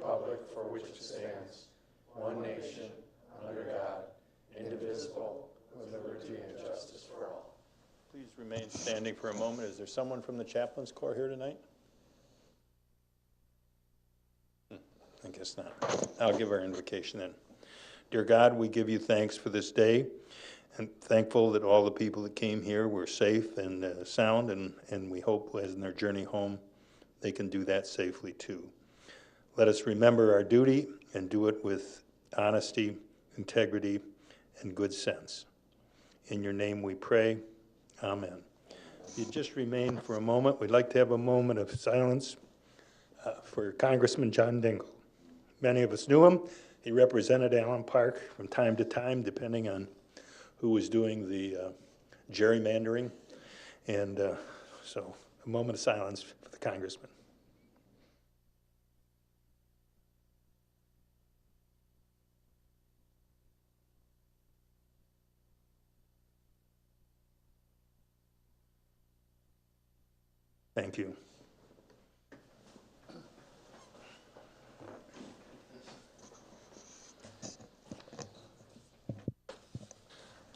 republic for which it stands, one nation, under God, indivisible, with liberty and justice for all. Please remain standing for a moment. Is there someone from the Chaplains Corps here tonight? I guess not. I'll give our invocation then. Dear God, we give you thanks for this day, and thankful that all the people that came here were safe and sound, and we hope as in their journey home, they can do that safely too. Let us remember our duty and do it with honesty, integrity, and good sense. In your name we pray. Amen. If you just remain for a moment, we'd like to have a moment of silence for Congressman John Dingell. Many of us knew him. He represented Allen Park from time to time, depending on who was doing the gerrymandering. And so a moment of silence for the Congressman. Thank you.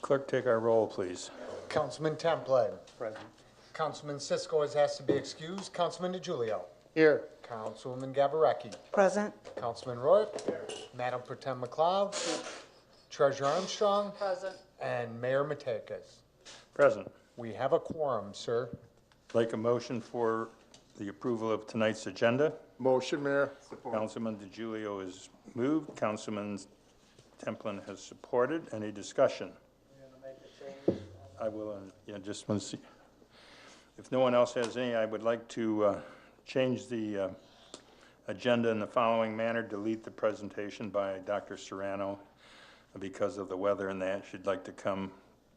Clerk, take our roll, please. Councilman Templin. Present. Councilman Cisco is asked to be excused. Councilman DiGiulio. Here. Councilwoman Gabarecki. Present. Councilman Rourke. Here. Madam Pro Tem McLeod. Treasurer Armstrong. Present. And Mayor Matekas. Present. We have a quorum, sir. Like a motion for the approval of tonight's agenda. Motion, Mayor. Support. Councilman DiGiulio is moved. Councilman Templin has supported. Any discussion? I will, just want to see. If no one else has any, I would like to change the agenda in the following manner. Delete the presentation by Dr. Soranno because of the weather and that. She'd like to come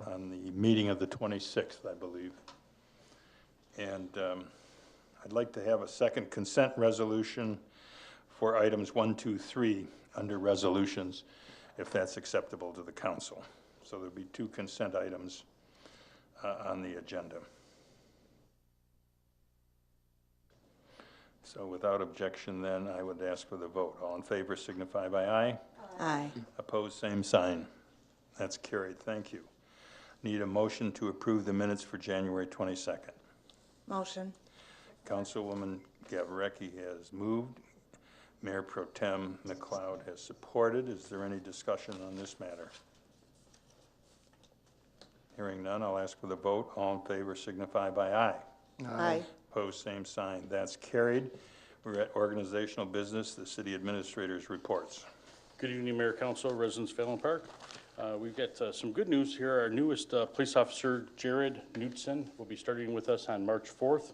on the meeting of the 26th, I believe. And I'd like to have a second consent resolution for items 1, 2, 3 under resolutions, if that's acceptable to the council. So there'll be 2 consent items on the agenda. So without objection, then, I would ask for the vote. All in favor signify by aye. Aye. Opposed, same sign. That's carried. Thank you. Need a motion to approve the minutes for January 22nd. Motion. Councilwoman Gabarecki has moved. Mayor Pro Tem McLeod has supported. Is there any discussion on this matter? Hearing none, I'll ask for the vote. All in favor signify by aye. Aye. Opposed, same sign. That's carried. We're at organizational business, the city administrator's reports. Good evening, Mayor, Council, residents of Allen Park. We've got some good news here. Our newest police officer, Jared Knudsen, will be starting with us on March 4th.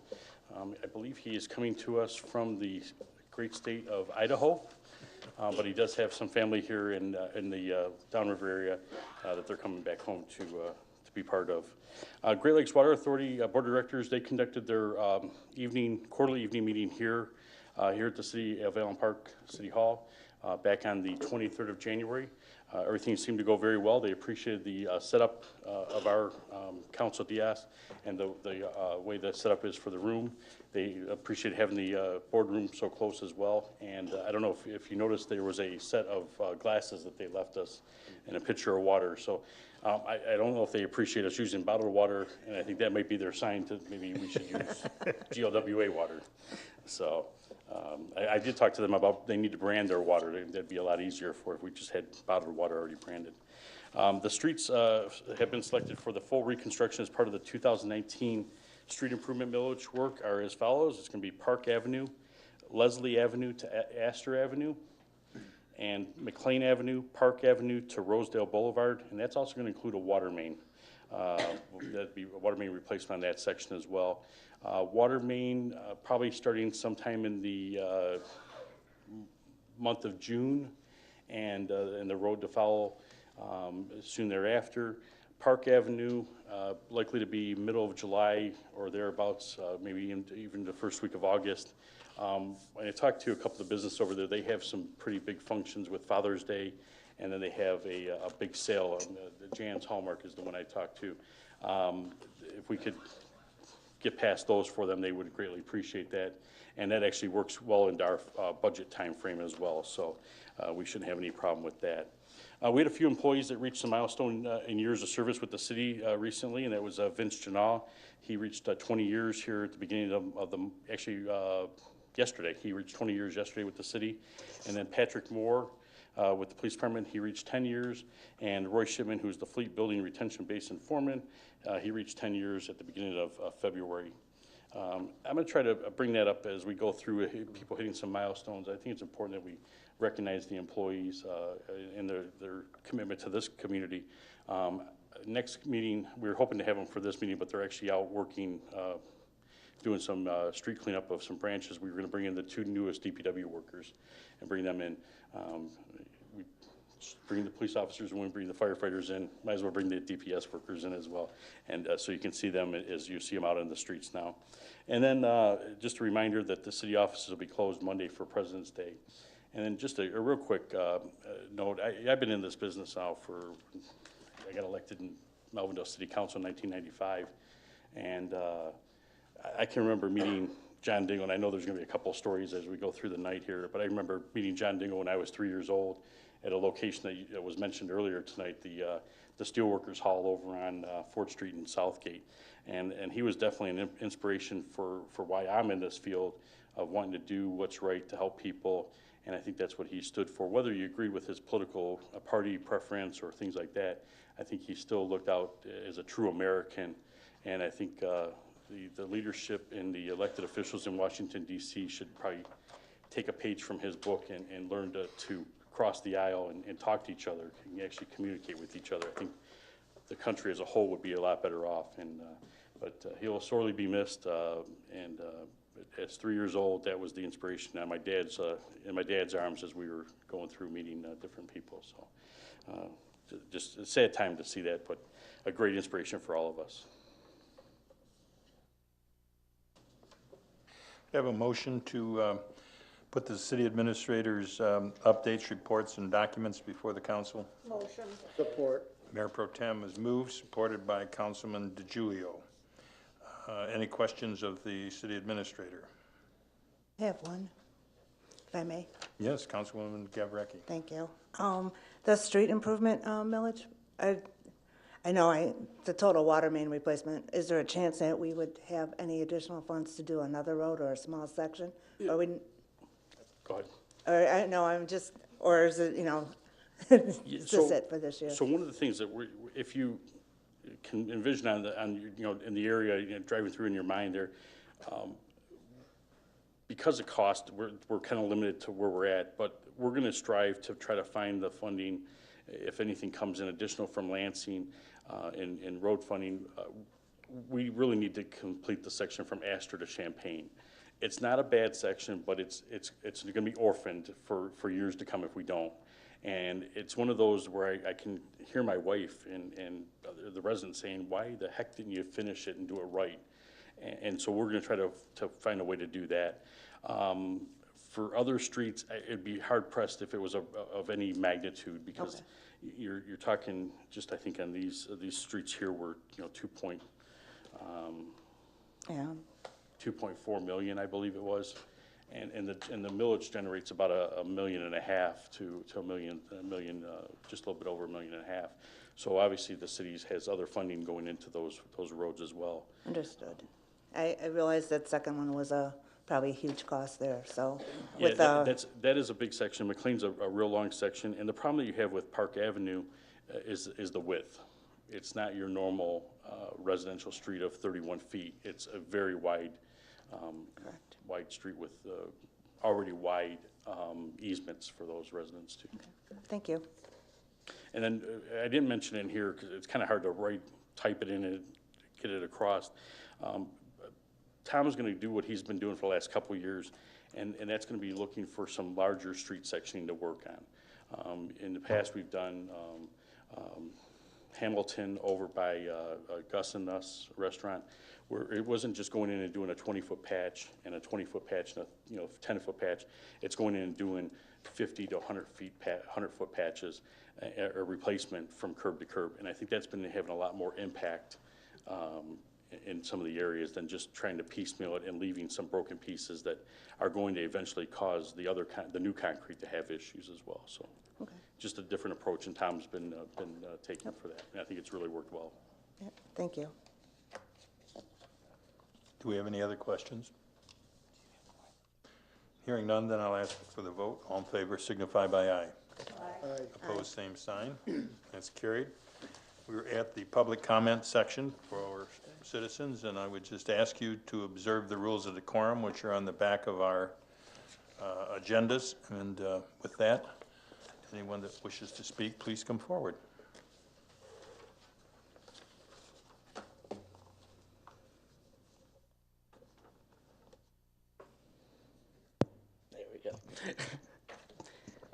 I believe he is coming to us from the great state of Idaho, but he does have some family here in the downriver area that they're coming back home to be part of. Great Lakes Water Authority Board of Directors, they conducted their quarterly evening meeting here at the City of Allen Park City Hall back on the 23rd of January. Everything seemed to go very well. They appreciated the setup of our council DS and the way the setup is for the room. They appreciate having the boardroom so close as well. And I don't know if you noticed, there was a set of glasses that they left us and a pitcher of water. So I don't know if they appreciate us using bottled water, and I think that might be their sign to maybe we should use GLWA water. So I did talk to them about they need to brand their water. That'd be a lot easier for if we just had bottled water already branded. The streets have been selected for the full reconstruction as part of the 2019 street improvement millage work are as follows. It's going to be Park Avenue, Leslie Avenue to Astor Avenue, and McLean Avenue, Park Avenue to Rosedale Boulevard, and that's also going to include a water main. That'd be a water main replacement on that section as well. Water main probably starting sometime in the month of June, and the road to follow soon thereafter. Park Avenue, likely to be middle of July or thereabouts, maybe even the first week of August. When I talked to a couple of businesses over there, they have some pretty big functions with Father's Day, and then they have a big sale. The Jan's Hallmark is the one I talked to. If we could get past those for them, they would greatly appreciate that. and that actually works well into our budget time frame as well, so we shouldn't have any problem with that. We had a few employees that reached a milestone in years of service with the city recently, and that was Vince Janal. He reached 20 years here at the beginning of the, actually yesterday. He reached 20 years yesterday with the city. And then Patrick Moore with the police department, he reached 10 years. And Roy Shipman, who's the Fleet Building Retention Basin Foreman, he reached 10 years at the beginning of February. I'm going to try to bring that up as we go through people hitting some milestones. I think it's important that we recognize the employees and their commitment to this community. Next meeting, we were hoping to have them for this meeting, but they're actually out working, doing some street cleanup of some branches. We were going to bring in the 2 newest DPW workers and bring them in. We bring the police officers and we bring the firefighters in. Might as well bring the DPS workers in as well. And so you can see them as you see them out in the streets now. And then just a reminder that the city offices will be closed Monday for President's Day. And then just a real quick note, I've been in this business now I got elected in Melvindale City Council in 1995. And I can remember meeting John Dingle, and I know there's gonna be a couple of stories as we go through the night here, but I remember meeting John Dingle when I was 3 years old at a location that was mentioned earlier tonight, the Steelworkers Hall over on 4th Street in Southgate. And he was definitely an inspiration for why I'm in this field of wanting to do what's right to help people. And I think that's what he stood for. Whether you agree with his political party preference or things like that, I think he still looked out as a true American. And I think the leadership and the elected officials in Washington, D.C. should probably take a page from his book and learn to cross the aisle and talk to each other and actually communicate with each other. I think the country as a whole would be a lot better off. But he'll sorely be missed. As 3 years old, that was the inspiration on my dad's in my dad's arms as we were going through meeting different people. So just a sad time to see that, but a great inspiration for all of us. I have a motion to put the city administrator's updates, reports, and documents before the council. Motion. Support. Mayor Pro Tem has moved, supported by Councilman DiGiulio. Any questions of the city administrator? I have one, if I may. Yes, Councilwoman Gavrecki. Thank you. The street improvement millage, I know the total water main replacement, is there a chance that we would have any additional funds to do another road or a small section? Yeah. Or we, Go ahead. or I know, I'm just, or is it, is this it for this year? So one of the things that if you can envision in the area, driving through in your mind there, because of cost, we're kind of limited to where we're at, but we're going to strive to try to find the funding, if anything comes in additional from Lansing in road funding. We really need to complete the section from Astor to Champaign. It's not a bad section, but it's going to be orphaned for years to come if we don't. And it's one of those where I can hear my wife and the residents saying, why the heck didn't you finish it and do it right? And so we're going to try to find a way to do that. For other streets, it'd be hard pressed if it was of any magnitude, because Okay. you're talking just, I think, on these streets here were 2.4 million, I believe it was. And the millage generates about $1.5 million to a million, just a little bit over $1.5 million. So obviously the city has other funding going into those roads as well. Understood. I realized that second one was probably a huge cost there, so. Yeah, with that is a big section. McLean's a real long section, and the problem that you have with Park Avenue is the width. It's not your normal residential street of 31 feet. It's a very wide, Correct. wide street with already wide easements for those residents too. Thank you. And then I didn't mention it in here because it's kind of hard to type it in and get it across. Tom is going to do what he's been doing for the last couple of years, and that's going to be looking for some larger street sectioning to work on. In the past, we've done Hamilton over by Gus and Us restaurant, where it wasn't just going in and doing a 20-foot patch and a 20-foot patch and a 10-foot patch. It's going in and doing 50 to 100-foot patches, a replacement from curb to curb. And I think that's been having a lot more impact in some of the areas than just trying to piecemeal it and leaving some broken pieces that are going to eventually cause the new concrete to have issues as well. So Okay. just a different approach, and Tom's been taking for that. And I think it's really worked well. Yeah, thank you. Do we have any other questions? Hearing none, then I'll ask for the vote. All in favor signify by aye. Aye. Opposed, same sign. That's carried. We're at the public comment section for our citizens, and I would just ask you to observe the rules of decorum, which are on the back of our agendas. And with that, anyone that wishes to speak, please come forward. There we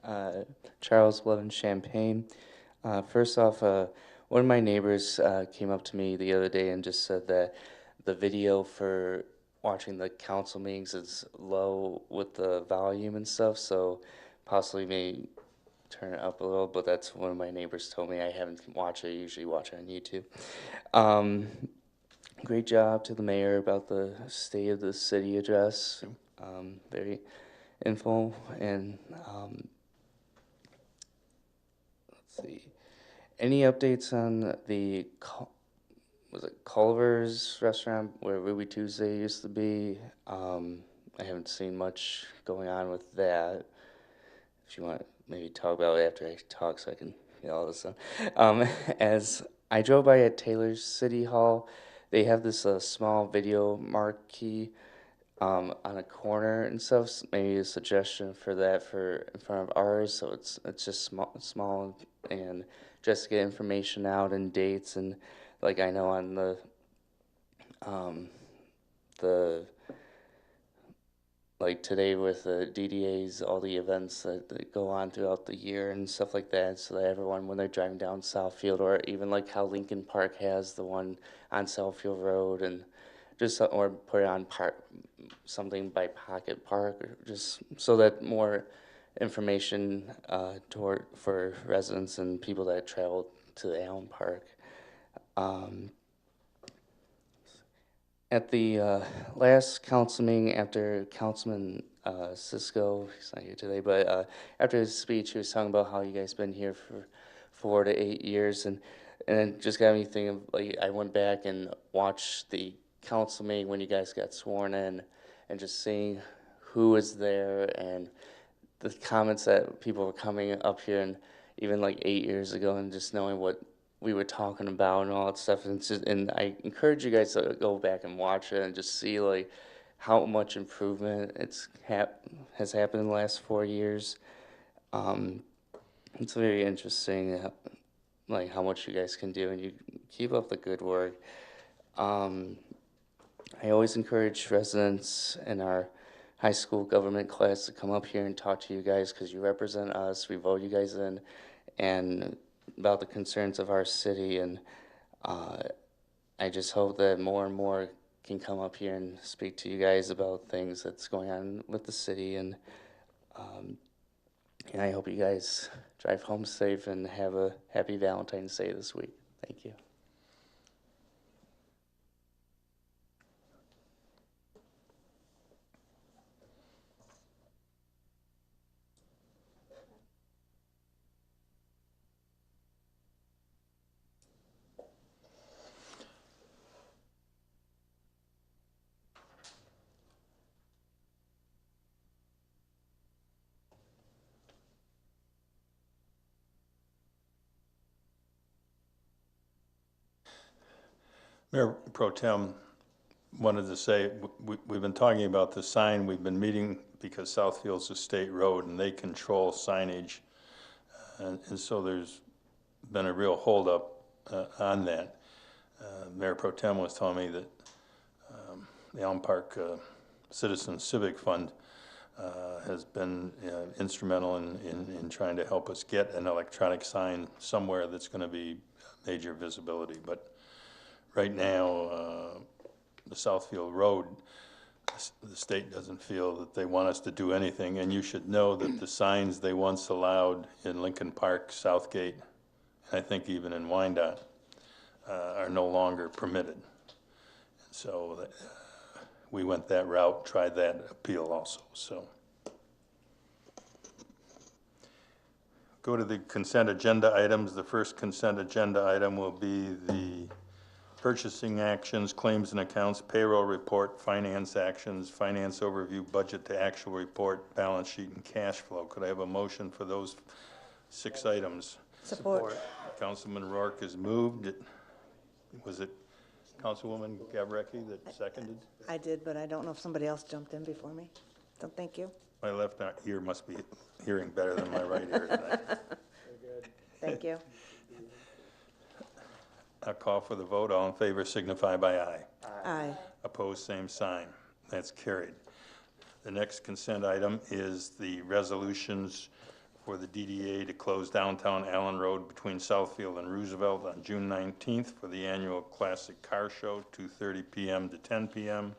go. Charles Levin Champagne. First off, one of my neighbors came up to me the other day and just said that the video for watching the council meetings is low with the volume and stuff, so possibly may turn it up a little, but that's one of my neighbors told me. I haven't watched it, I usually watch it on YouTube. Great job to the mayor about the state of the city address. Very info, and let's see. Any updates on the, was it Culver's restaurant where Ruby Tuesday used to be? I haven't seen much going on with that. If you want to maybe talk about it after I talk so I can get all this done. As I drove by at Taylor's City Hall, they have this small video marquee on a corner and stuff. Maybe a suggestion for that for in front of ours, so it's just small and just to get information out and dates, and like I know on the like today with the DDAs, all the events that go on throughout the year and stuff like that, so that everyone, when they're driving down Southfield, or even like how Lincoln Park has the one on Southfield Road, and just or put it on something by Pocket Park, or just so that more information for residents and people that travel to Allen Park. At the last council meeting, after Councilman Cisco, he's not here today, but after his speech, he was talking about how you guys been here for 4 to 8 years, and it just got me thinking. Like, I went back and watched the council meeting when you guys got sworn in, and just seeing who was there and the comments that people were coming up here, and even like 8 years ago, and just knowing what we were talking about and all that stuff. And, and I encourage you guys to go back and watch it and just see like how much improvement has happened in the last 4 years. It's very interesting, like how much you guys can do, and you keep up the good work. I always encourage residents in our high school government class to come up here and talk to you guys, because you represent us. We vote you guys in, and about the concerns of our city, and I just hope that more and more can come up here and speak to you guys about things that's going on with the city, and I hope you guys drive home safe and have a happy Valentine's Day this week. Thank you. Mayor Pro Tem wanted to say, we've been talking about the sign. We've been meeting because Southfield's a state road and they control signage. And so there's been a real holdup on that. Mayor Pro Tem was telling me that the Allen Park Citizen Civic Fund has been instrumental in trying to help us get an electronic sign somewhere that's going to be major visibility. But right now, the Southfield Road, the state doesn't feel that they want us to do anything, and you should know that the signs they once allowed in Lincoln Park, Southgate, and I think even in Wyandotte, are no longer permitted. So we went that route, tried that appeal also, so. Go to the consent agenda items. The first consent agenda item will be the purchasing actions, claims and accounts, payroll report, finance actions, finance overview, budget to actual report, balance sheet, and cash flow. Could I have a motion for those 6 items? Support. Councilman Rourke has moved. Was it Councilwoman Gavreki that seconded? I did, but I don't know if somebody else jumped in before me. So thank you. My left ear must be hearing better than my right ear tonight. Thank you. I'll call for the vote. All in favor signify by aye. Aye. Opposed, same sign. That's carried. The next consent item is the resolutions for the DDA to close downtown Allen Road between Southfield and Roosevelt on June 19th for the annual Classic Car Show, 2:30 p.m. to 10 p.m.,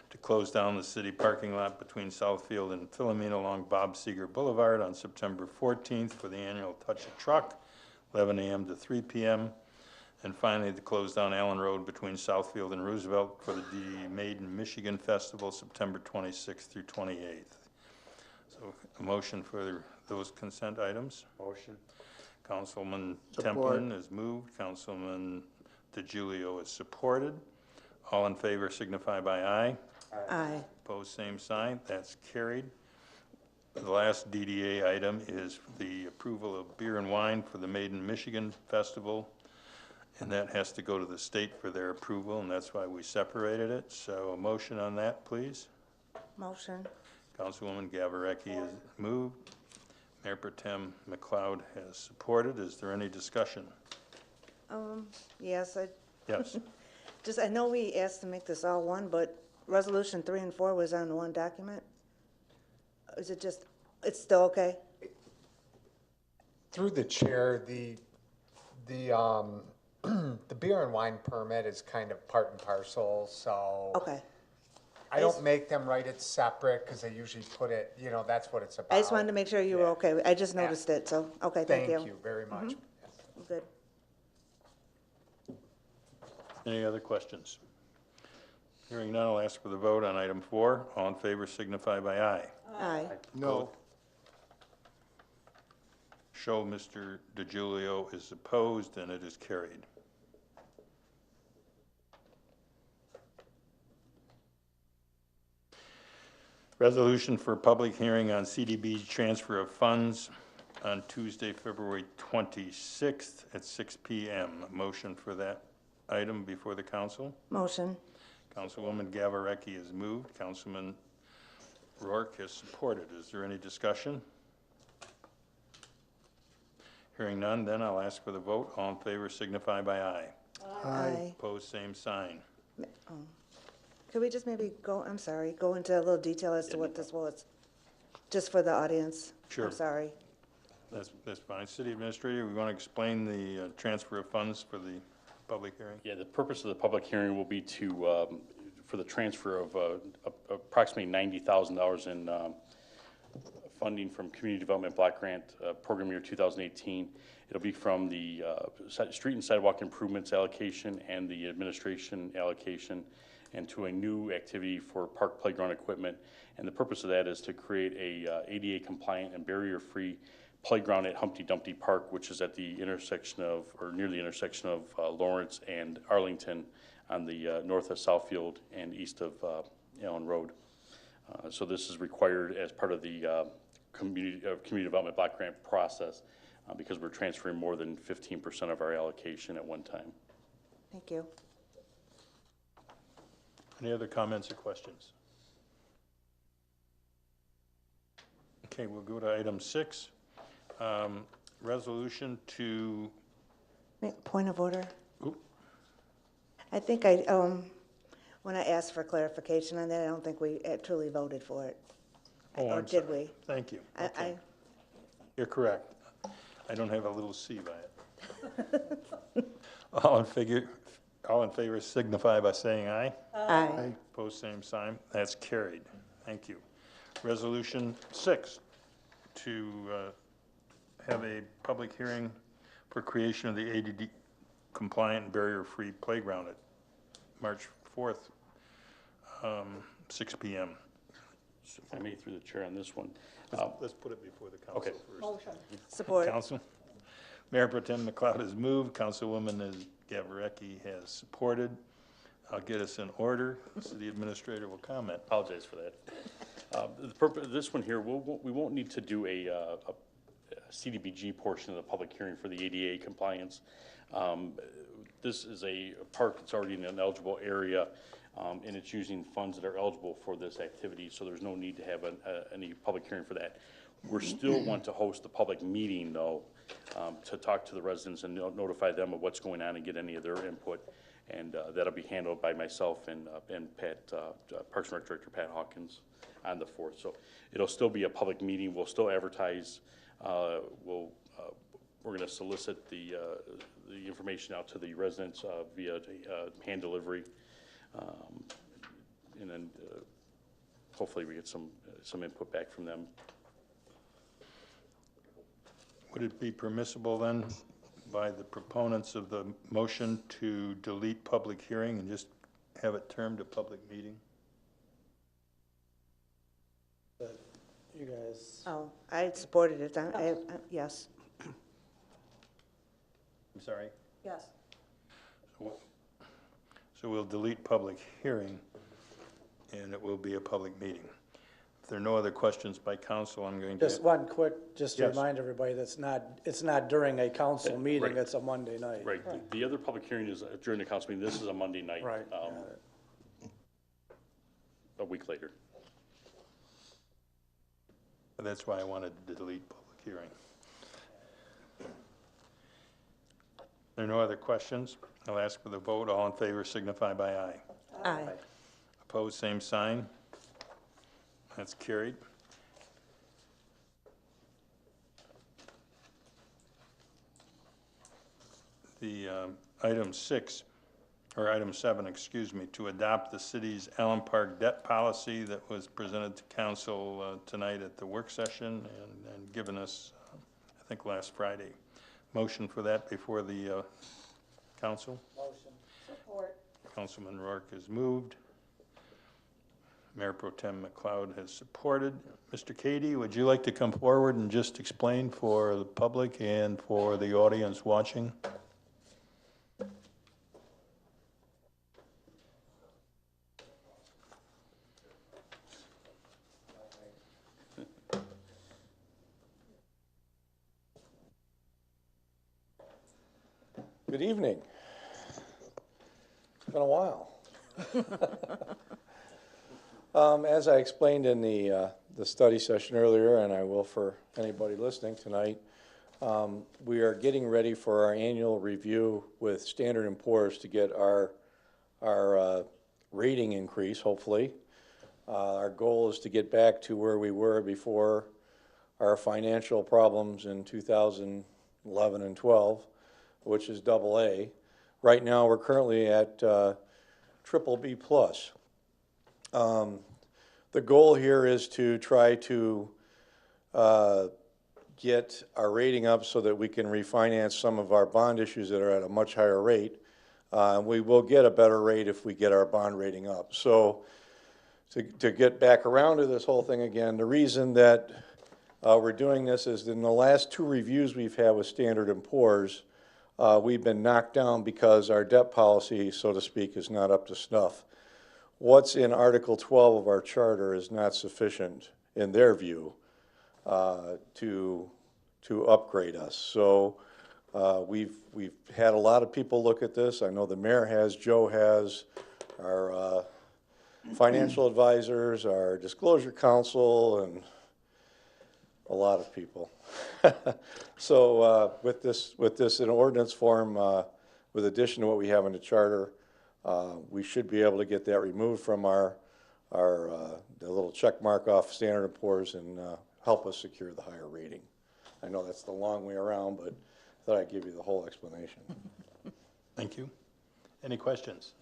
to close down the city parking lot between Southfield and Philomena along Bob Seeger Boulevard on September 14th for the annual Touch a Truck, 11 a.m. to 3 p.m., and finally, to close down Allen Road between Southfield and Roosevelt for the Made in Michigan Festival, September 26th through 28th. So a motion for those consent items. Motion. Councilman Support. Templeman is moved. Councilman DeGiulio is supported. All in favor signify by aye. Aye. Opposed, same sign. That's carried. The last DDA item is the approval of beer and wine for the Made in Michigan Festival. And that has to go to the state for their approval, and that's why we separated it. So a motion on that, please. Motion. Councilwoman Gavreki has moved. Mayor Pro Tem McLeod has supported. Is there any discussion? Yes, Yes. I know we asked to make this all one, but resolution 3 and 4 was on one document. Is it just, it's still okay? Through the chair, the the beer and wine permit is kind of part and parcel, so. Okay. I don't make them write it separate, because they usually put it, that's what it's about. I just wanted to make sure you were Yeah. okay. I just noticed it, so, okay, thank you. Thank you very much. Good. Any other questions? Hearing none, I'll ask for the vote on item 4. All in favor signify by aye. Aye. No. Show Mr. DeGiulio is opposed, and it is carried. Resolution for public hearing on CDBG transfer of funds on Tuesday, February 26th at 6 p.m. Motion for that item before the council. Motion. Councilwoman Gavreki has moved. Councilman Rourke has supported. Is there any discussion? Hearing none, then I'll ask for the vote. All in favor signify by aye. Aye. Opposed, same sign. Could we just maybe go into a little detail as to what this was? Just for the audience? Sure. I'm sorry. That's fine. City Administrator, we want to explain the transfer of funds for the public hearing? Yeah, the purpose of the public hearing will be to, for the transfer of approximately $90,000 in funding from Community Development Block Grant Program Year 2018. It'll be from the Street and Sidewalk Improvements allocation and the administration allocation, and to a new activity for park playground equipment. And the purpose of that is to create a ADA compliant and barrier-free playground at Humpty Dumpty Park, which is at the intersection of, or near the intersection of Lawrence and Arlington on the north of Southfield and east of Allen Road. So this is required as part of the community development block grant process because we're transferring more than 15% of our allocation at one time. Thank you. Any other comments or questions? Okay, we'll go to item 6. Resolution to, Point of order. oop, I think when I asked for clarification on that, I don't think we truly voted for it. oh, Or I'm did sorry. we? Thank you. I- Okay. You're correct. I don't have a little C by it. All in favor signify by saying aye. Aye. Opposed, same sign. That's carried. Thank you. Resolution 6, to have a public hearing for creation of the ADD compliant and barrier-free playground at March 4th, 6 PM. So if I may, through the chair on this one. Let's put it before the council Okay. first. Support. Council. Mayor Pro Tem McLeod has moved. Councilwoman Gavarecki has supported. I'll get us in order. City Administrator will comment. Apologize for that. The purpose, this one here, we won't need to do a CDBG portion of the public hearing for the ADA compliance. This is a park that's already in an eligible area, and it's using funds that are eligible for this activity, so there's no need to have any public hearing for that. We're still want to host a public meeting, though, to talk to the residents and notify them of what's going on and get any of their input. And that'll be handled by myself and Pat, Parks and Rec Director Pat Hawkins on the 4th. So it'll still be a public meeting. We'll still advertise. We're going to solicit the information out to the residents via hand delivery, and then hopefully we get some input back from them. Would it be permissible then by the proponents of the motion to delete public hearing and just have it termed a public meeting? But you guys, Oh, I supported it. Yes. I'm sorry? Yes. So we'll delete public hearing and it will be a public meeting. If there are no other questions by council, I'm going to. just one quick, just to Yes. remind everybody, it's not during a council meeting, right. it's a Monday night. Right. The other public hearing is during the council meeting. This is a Monday night. Right. A week later. That's why I wanted to delete public hearing. If there are no other questions, I'll ask for the vote. All in favor signify by aye. Aye. Opposed, same sign. That's carried. The item 7, excuse me, to adopt the city's Allen Park debt policy that was presented to council tonight at the work session and given us, I think, last Friday. Motion for that before the council? Motion. Support. Councilman Rourke has moved. Mayor Pro Tem McLeod has supported. Mr. Cady, would you like to come forward and just explain for the public and for the audience watching? Good evening. It's been a while. As I explained in the study session earlier, and I will for anybody listening tonight, we are getting ready for our annual review with Standard & Poor's to get our rating increase, hopefully. Our goal is to get back to where we were before our financial problems in 2011 and 12, which is AA. Right now, we're currently at BBB+. The goal here is to try to get our rating up so that we can refinance some of our bond issues that are at a much higher rate. We will get a better rate if we get our bond rating up. So to get back around to this whole thing again, the reason that we're doing this is in the last 2 reviews we've had with Standard & Poor's, we've been knocked down because our debt policy, so to speak, is not up to snuff. What's in Article 12 of our charter is not sufficient, in their view, to upgrade us. So we've had a lot of people look at this. I know the mayor has, Joe has, our financial advisors, our disclosure council, and a lot of people. So with this in ordinance form, with addition to what we have in the charter, we should be able to get that removed from the little check mark off Standard & Poor's and help us secure the higher rating. I know that's the long way around, but I thought I'd give you the whole explanation. Thank you. Any questions?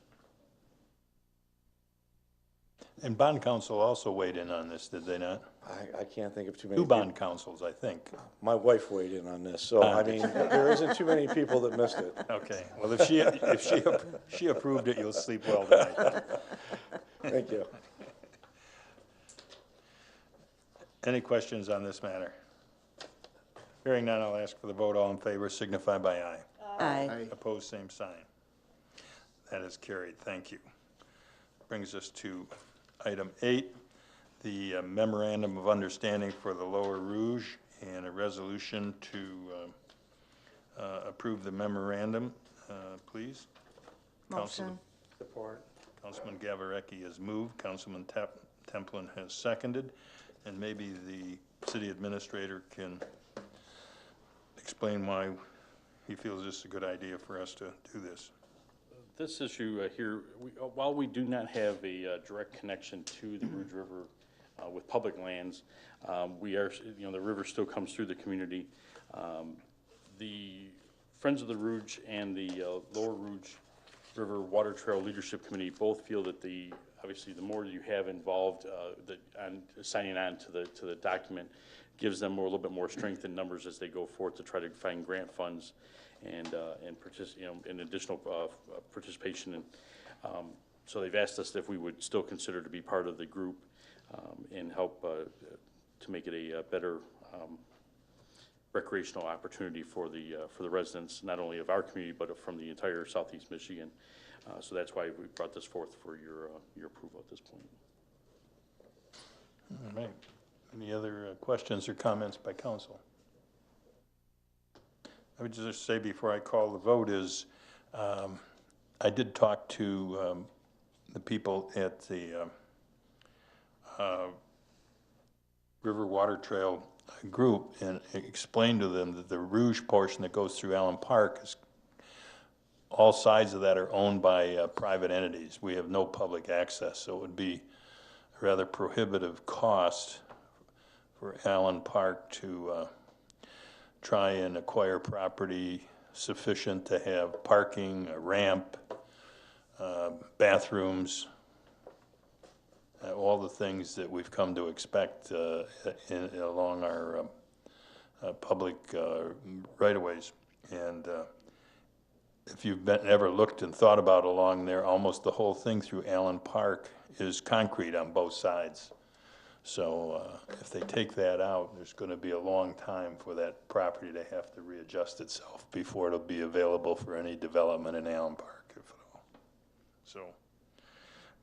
And bond counsel also weighed in on this, did they not? I can't think of too many. Two bond councils, I think. My wife weighed in on this, so I mean, there isn't too many people that missed it. Okay, well, if she approved it, you'll sleep well tonight. Thank you. Any questions on this matter? Hearing none, I'll ask for the vote. All in favor signify by aye. Aye. Opposed, same sign. That is carried. Thank you. Brings us to item 8, the memorandum of understanding for the Lower Rouge and a resolution to approve the memorandum. Please. Motion. Support. Councilman Gavarecki has moved. Councilman Templin has seconded. And maybe the city administrator can explain why he feels this is a good idea for us to do this. This issue here, while we do not have a direct connection to the Rouge River with public lands, we are, the river still comes through the community. The Friends of the Rouge and the Lower Rouge River Water Trail Leadership Committee both feel that obviously the more you have involved on signing on to the document gives them a little bit more strength in numbers as they go forth to try to find grant funds and additional participation. And so they've asked us if we would still consider to be part of the group and help to make it a better recreational opportunity for the residents, not only of our community, but from the entire Southeast Michigan. So that's why we brought this forth for your approval at this point. All right. Any other questions or comments by council? I would just say before I call the vote is I did talk to the people at the River Water Trail group and explained to them that the Rouge portion that goes through Allen Park is all sides of that are owned by private entities. We have no public access, so it would be a rather prohibitive cost for Allen Park to try and acquire property sufficient to have parking, a ramp, bathrooms, all the things that we've come to expect along our public right-of-ways. And if you've ever looked and thought about along there, almost the whole thing through Allen Park is concrete on both sides. So if they take that out, there's going to be a long time for that property to have to readjust itself before it'll be available for any development in Allen Park, if at all. So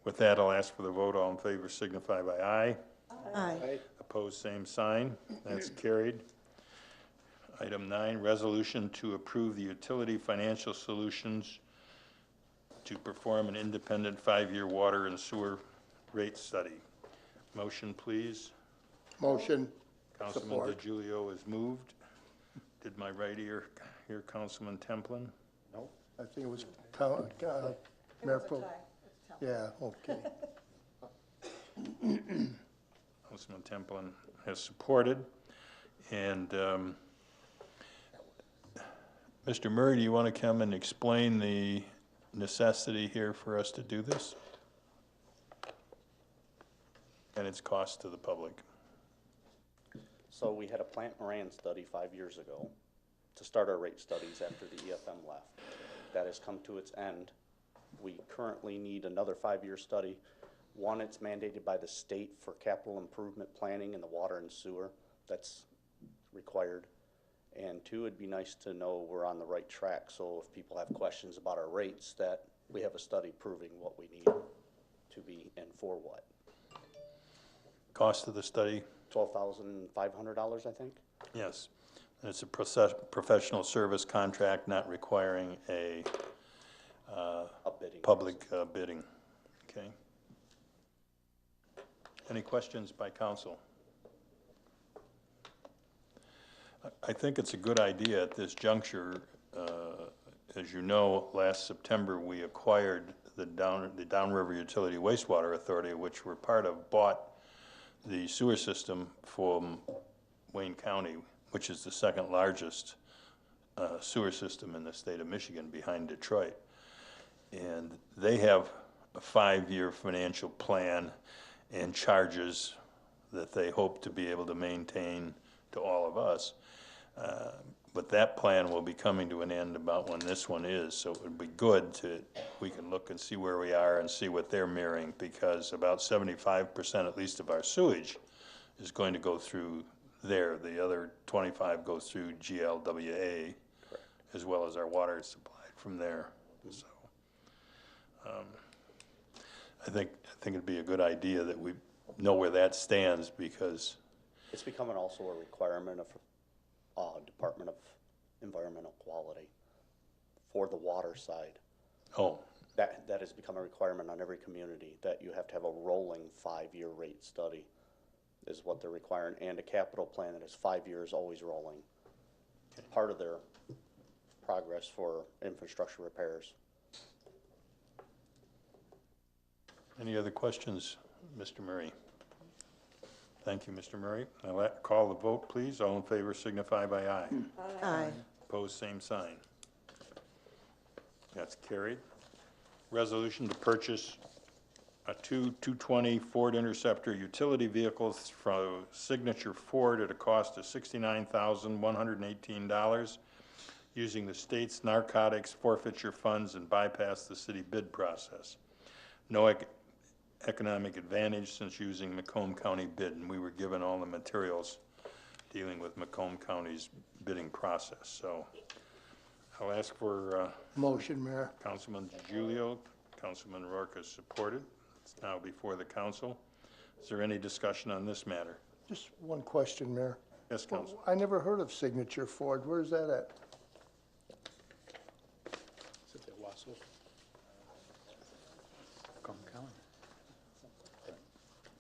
with that, I'll ask for the vote. All in favor signify by aye. Aye. Opposed, same sign. That's carried. Item 9, resolution to approve the utility financial solutions to perform an independent 5-year water and sewer rate study. Motion, please. Motion. Councilman Support. DiGiulio is moved. Did my right ear hear Councilman Templin? No, I think it was Mayor Pro. Yeah, okay. Councilman Templin has supported. And Mr. Murray, do you want to come and explain the necessity here for us to do this? And its cost to the public. So we had a plant moran study 5 years ago to start our rate studies after the EFM left. That has come to its end. We currently need another 5-year study. One, it's mandated by the state for capital improvement planning in the water and sewer. That's required. And 2, it'd be nice to know we're on the right track. So if people have questions about our rates, that we have a study proving what we need to be and for what. Cost of the study? $12,500, I think. Yes. And it's a professional service contract not requiring a Bidding. public bidding. Okay. Any questions by council? I think it's a good idea at this juncture. As you know, last September we acquired the Downriver Utility Wastewater Authority, which we're part of, bought the sewer system from Wayne County, which is the second largest sewer system in the state of Michigan behind Detroit. And they have a 5-year financial plan and charges that they hope to be able to maintain to all of us. But that plan will be coming to an end about when this one is, so it would be good to, we can look and see where we are and see what they're mirroring, because about 75% at least of our sewage is going to go through there. The other 25 goes through GLWA, as well as our water supplied from there. So I think it'd be a good idea that we know where that stands, because It's becoming also a requirement of Department of Environmental Quality for the water side. oh, That has become a requirement on every community, that you have to have a rolling 5-year rate study is what they're requiring, and a capital plan that is 5 years, always rolling. Part of their progress for infrastructure repairs. any other questions, Mr. Murray? Thank you, Mr. Murray. I'll call the vote, please. All in favor signify by aye. Aye. Opposed, same sign. That's carried. Resolution to purchase a 220 Ford Interceptor utility vehicles from Signature Ford at a cost of $69,118, using the state's narcotics forfeiture funds and bypass the city bid process. No economic advantage since using Macomb County bid, and we were given all the materials dealing with Macomb County's bidding process. So I'll ask for Motion, Mayor. Councilman DiGiulio. Councilman Rourke has supported. It's now before the council. Is there any discussion on this matter? Just one question, Mayor. Yes, Council. I never heard of Signature Ford. Where's that at? Is it the Wasso?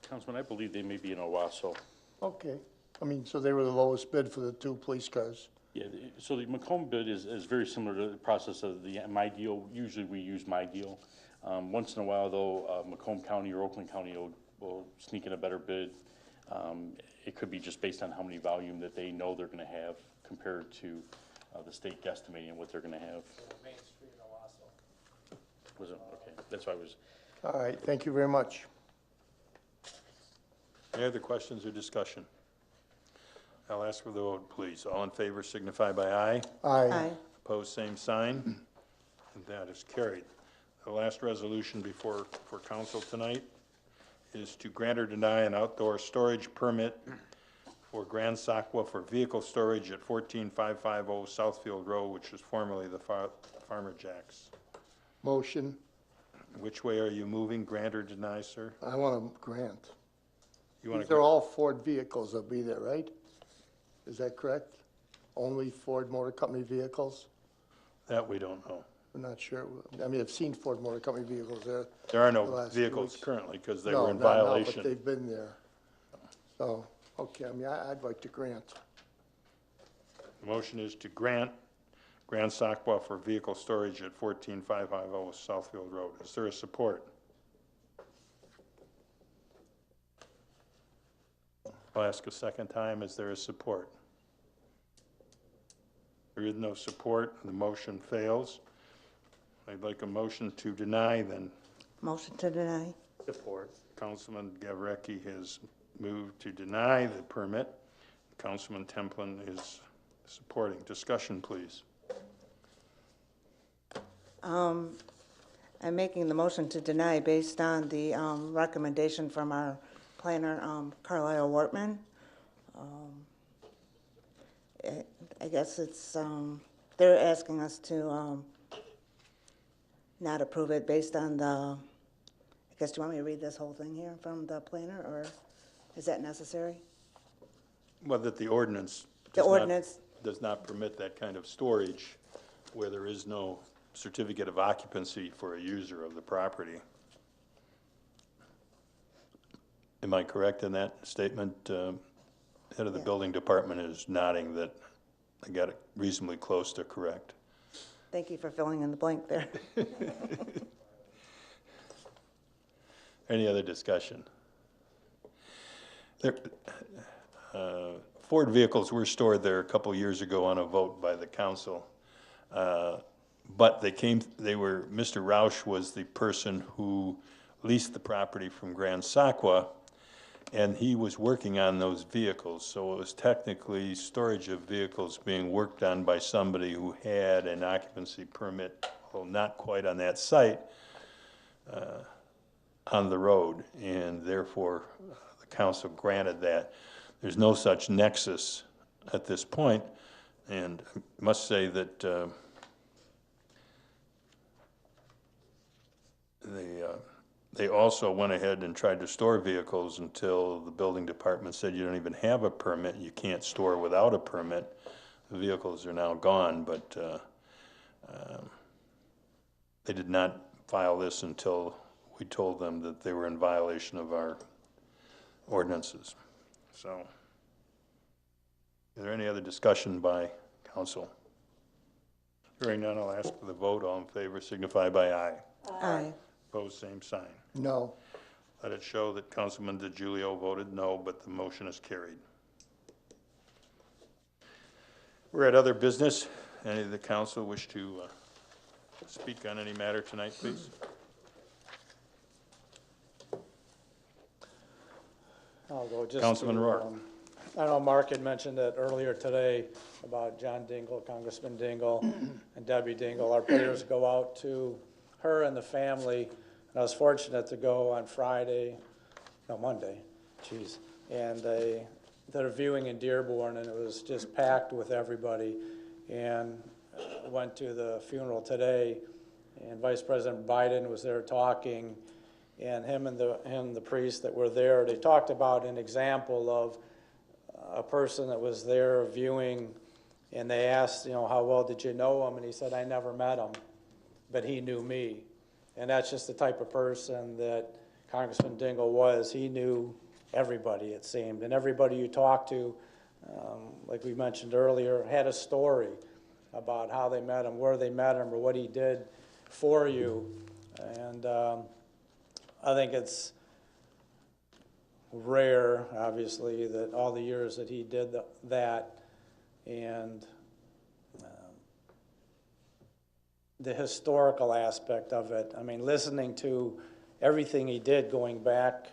Councilman, I believe they may be in Owasso. Okay. I mean, so they were the lowest bid for the 2 police cars. Yeah, so the Macomb bid is very similar to the process of the My Deal. Usually we use My Deal. Once in a while though, Macomb County or Oakland County will sneak in a better bid. It could be just based on how many volume that they know they're gonna have compared to the state guesstimating what they're gonna have. Main Street in Owasso. Was it? Okay, that's why I was. All right, thank you very much. Any other questions or discussion? I'll ask for the vote, please. All in favor signify by aye. Aye. Opposed, same sign. And that is carried. The last resolution for council tonight is to grant or deny an outdoor storage permit for Grand Sakwa for vehicle storage at 14550 Southfield Road, which was formerly the Farmer Jack's. Motion. Which way are you moving, grant or deny, sir? I want a grant. You want These to are all Ford vehicles that'll be there, right? Is that correct? Only Ford Motor Company vehicles? That we don't know. I'm not sure. I mean, I've seen Ford Motor Company vehicles there. There are the no last few vehicles weeks. currently because they No, were in not now, violation. but they've been there. So, okay, I mean, I'd like to grant. The motion is to grant Grand Sakwa for vehicle storage at 14550 Southfield Road. Is there a support? I'll ask a second time. Is there a support? There is no support. The motion fails. I'd like a motion to deny then. Motion to deny. Support. Councilman Gavrecki has moved to deny the permit. Councilman Templin is supporting. Discussion, please. I'm making the motion to deny based on the recommendation from our planner, Carlisle Wortman. I guess it's, they're asking us to not approve it based on the, I guess, do you want me to read this whole thing here from the planner, or is that necessary? Well, that the ordinance The does not- ordinance. does not permit that kind of storage where there is no certificate of occupancy for a user of the property. Am I correct in that statement? Head of the Yeah. building department is nodding that I got it reasonably close to correct. Thank you for filling in the blank there. Any other discussion? Ford vehicles were stored there a couple years ago on a vote by the council. But Mr. Roush was the person who leased the property from Grand Sakwa, and he was working on those vehicles, so it was technically storage of vehicles being worked on by somebody who had an occupancy permit, well, not quite on that site, on the road, and therefore the council granted that. There's no such nexus at this point, and I must say that they also went ahead and tried to store vehicles until the building department said you don't even have a permit, you can't store without a permit. The vehicles are now gone, but they did not file this until we told them that they were in violation of our ordinances. So, is there any other discussion by council? Hearing none, I'll ask for the vote. All in favor signify by aye. Aye. Opposed, same sign. No. Let it show that Councilman DiGiulio voted no, but the motion is carried. We're at other business. Any of the council wish to speak on any matter tonight, please? I'll go just Councilman to, Rourke. I know Mark had mentioned it earlier today about John Dingle, Congressman Dingle, and Debbie Dingle. Our prayers go out to her and the family. And I was fortunate to go on Monday, and they're viewing in Dearborn, and it was just packed with everybody. And went to the funeral today, and Vice President Biden was there talking, and him and the priest that were there, they talked about an example of a person that was there viewing, and they asked, how well did you know him? And he said, I never met him, but he knew me. And that's just the type of person that Congressman Dingle was. He knew everybody, it seemed, and everybody you talked to, like we mentioned earlier, had a story about how they met him, where they met him, or what he did for you. And I think it's rare, obviously, that all the years that he did that, and the historical aspect of it. I mean, listening to everything he did going back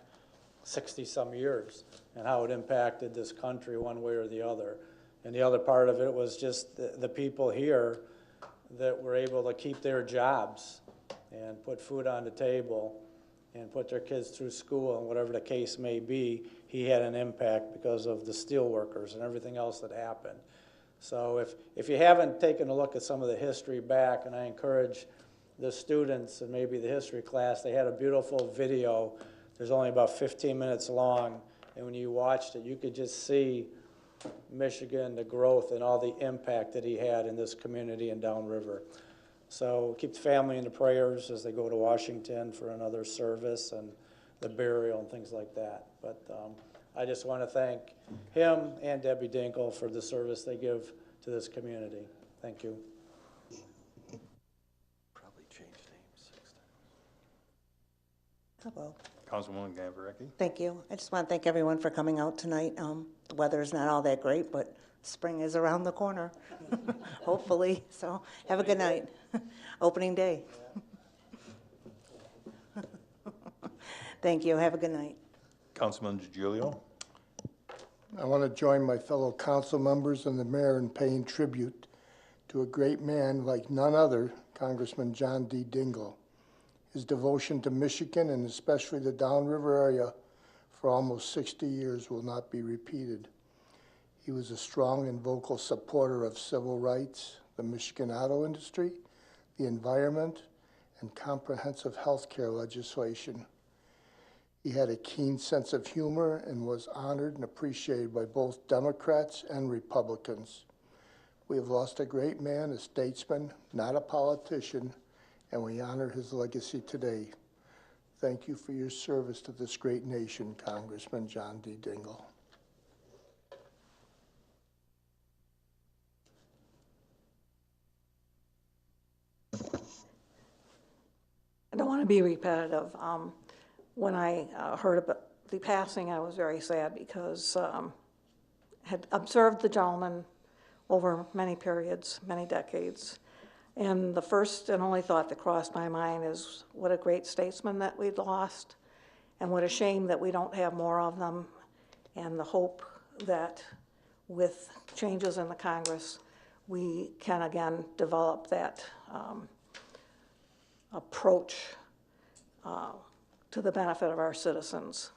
60-some years and how it impacted this country one way or the other. And the other part of it was just the people here that were able to keep their jobs and put food on the table and put their kids through school, and whatever the case may be, he had an impact because of the steel workers and everything else that happened. So if you haven't taken a look at some of the history back, and I encourage the students and maybe the history class, they had a beautiful video. There's only about 15 minutes long, and when you watched it, you could just see Michigan, the growth, and all the impact that he had in this community and downriver. So keep the family in the prayers as they go to Washington for another service and the burial and things like that. But I just want to thank him and Debbie Dingle for the service they give to this community. Thank you. Probably change names 6 times. Hello. Councilwoman Gavarecki. Thank you. I just want to thank everyone for coming out tonight. The weather is not all that great, but spring is around the corner, hopefully. So have a good night. Opening day. Thank you. Have a good night. Councilman DiGiulio. I want to join my fellow council members and the mayor in paying tribute to a great man like none other, Congressman John D. Dingle. His devotion to Michigan and especially the downriver area for almost 60 years will not be repeated. He was a strong and vocal supporter of civil rights, the Michigan auto industry, the environment, and comprehensive health care legislation. He had a keen sense of humor and was honored and appreciated by both Democrats and Republicans. We have lost a great man, a statesman, not a politician, and we honor his legacy today. Thank you for your service to this great nation, Congressman John D. Dingle. I don't want to be repetitive. When I heard about the passing, I was very sad because I had observed the gentleman over many periods, many decades. And the first and only thought that crossed my mind is what a great statesman that we'd lost. And what a shame that we don't have more of them, and the hope that with changes in the Congress, we can again develop that approach to the benefit of our citizens.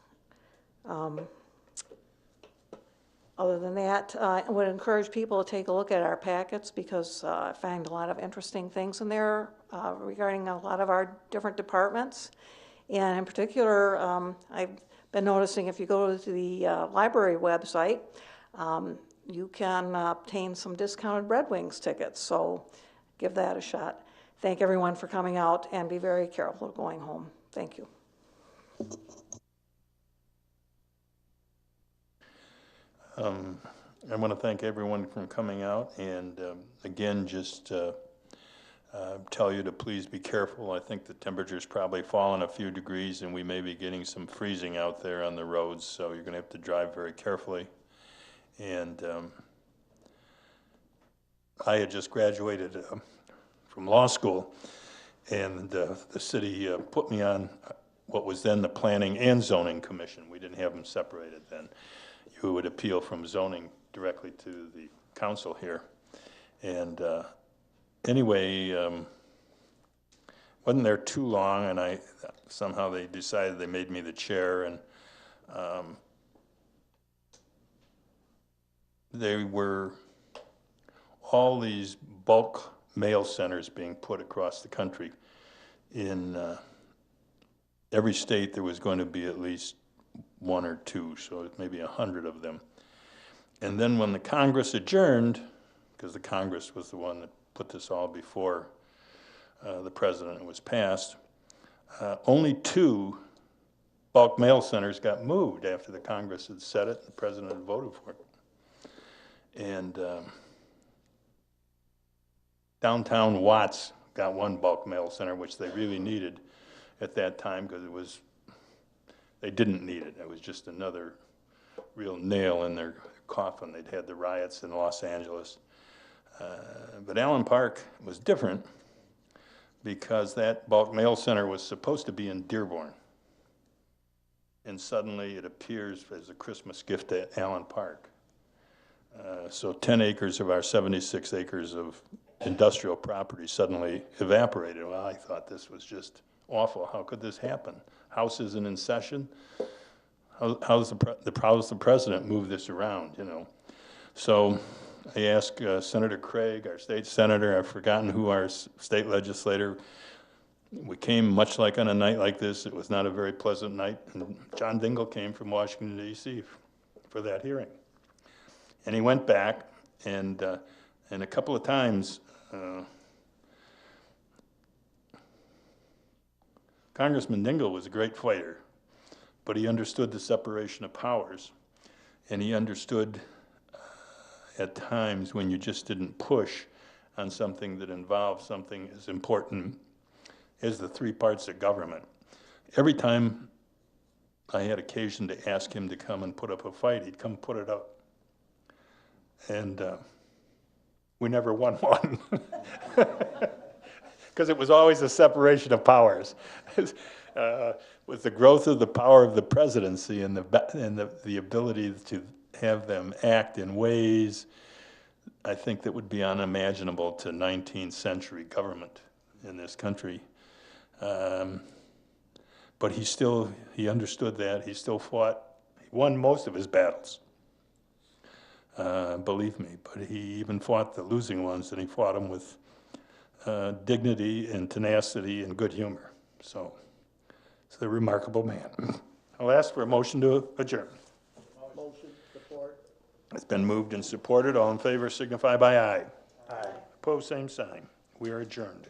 Other than that, I would encourage people to take a look at our packets, because I find a lot of interesting things in there regarding a lot of our different departments. And in particular, I've been noticing if you go to the library website, you can obtain some discounted Red Wings tickets, so give that a shot. Thank everyone for coming out, and be very careful going home. Thank you. I want to thank everyone for coming out, and again, just tell you to please be careful. I think the temperature's probably fallen a few degrees, and we may be getting some freezing out there on the roads, so you're going to have to drive very carefully. And I had just graduated from law school, and the city put me on what was then the Planning and Zoning Commission. We didn't have them separated then. You would appeal from zoning directly to the council here. And anyway, wasn't there too long, and somehow they decided they made me the chair, and there were all these bulk mail centers being put across the country. In every state there was going to be at least one or two, so maybe 100 of them. And then when the Congress adjourned, because the Congress was the one that put this all before the president was passed, only 2 bulk mail centers got moved after the Congress had set it and the president had voted for it. And downtown Watts got 1 bulk mail center, which they really needed at that time, because they didn't need it. It was just another real nail in their coffin. They'd had the riots in Los Angeles. But Allen Park was different, because that bulk mail center was supposed to be in Dearborn. And suddenly it appears as a Christmas gift at Allen Park. So 10 acres of our 76 acres of industrial property suddenly evaporated. Well, I thought this was just awful. How could this happen? House isn't in session. How's the president move this around, you know? So I asked Senator Craig, our state senator, I've forgotten who our state legislator. We came much like on a night like this. It was not a very pleasant night. And John Dingell came from Washington, D.C. for that hearing. And he went back, and a couple of times, Congressman Dingell was a great fighter, but he understood the separation of powers, and he understood at times when you just didn't push on something that involved something as important as the 3 parts of government. Every time I had occasion to ask him to come and put up a fight, he'd come put it up. And we never won one. Because it was always a separation of powers. With the growth of the power of the presidency and the ability to have them act in ways, I think, that would be unimaginable to 19th century government in this country. But he understood that. He still fought. He won most of his battles, believe me. But he even fought the losing ones, and he fought them with dignity and tenacity and good humor. So he's a remarkable man. I'll ask for a motion to adjourn. Motion, support. It's been moved and supported. All in favor signify by aye. Aye. Opposed, same sign. We are adjourned.